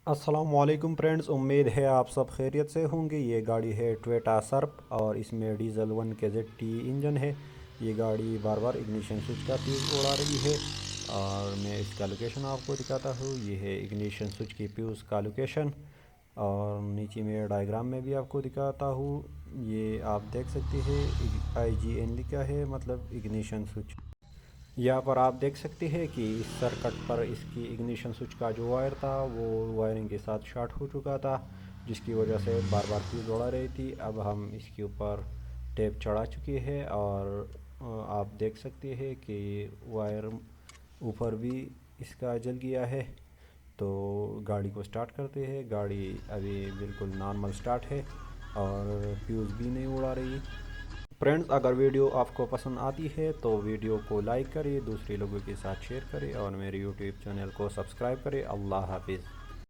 अस्सलामुअलैकुम फ्रेंड्स, उम्मीद है आप सब खैरियत से होंगे। ये गाड़ी है टोयोटा सर्प और इसमें डीजल 1 KZT इंजन है। ये गाड़ी बार बार इग्निशन स्विच का फ्यूज़ उड़ा रही है और मैं इसका लोकेशन आपको दिखाता हूँ। ये है इग्निशन स्विच की फ्यूज़ का लोकेशन और नीचे में डायग्राम में भी आपको दिखाता हूँ। ये आप देख सकते हैं IGN लिखा है, मतलब इग्निशन स्विच। यहाँ पर आप देख सकते हैं कि इस सर्किट पर इसकी इग्निशन स्विच का जो वायर था वो वायरिंग के साथ शॉर्ट हो चुका था, जिसकी वजह से बार बार फ्यूज़ उड़ा रही थी। अब हम इसके ऊपर टेप चढ़ा चुके हैं और आप देख सकते हैं कि वायर ऊपर भी इसका जल गया है। तो गाड़ी को स्टार्ट करते हैं। गाड़ी अभी बिल्कुल नॉर्मल स्टार्ट है और फ्यूज़ भी नहीं उड़ा रही। फ्रेंड्स, अगर वीडियो आपको पसंद आती है तो वीडियो को लाइक करें, दूसरे लोगों के साथ शेयर करें और मेरे यूट्यूब चैनल को सब्सक्राइब करें। अल्लाह हाफिज़।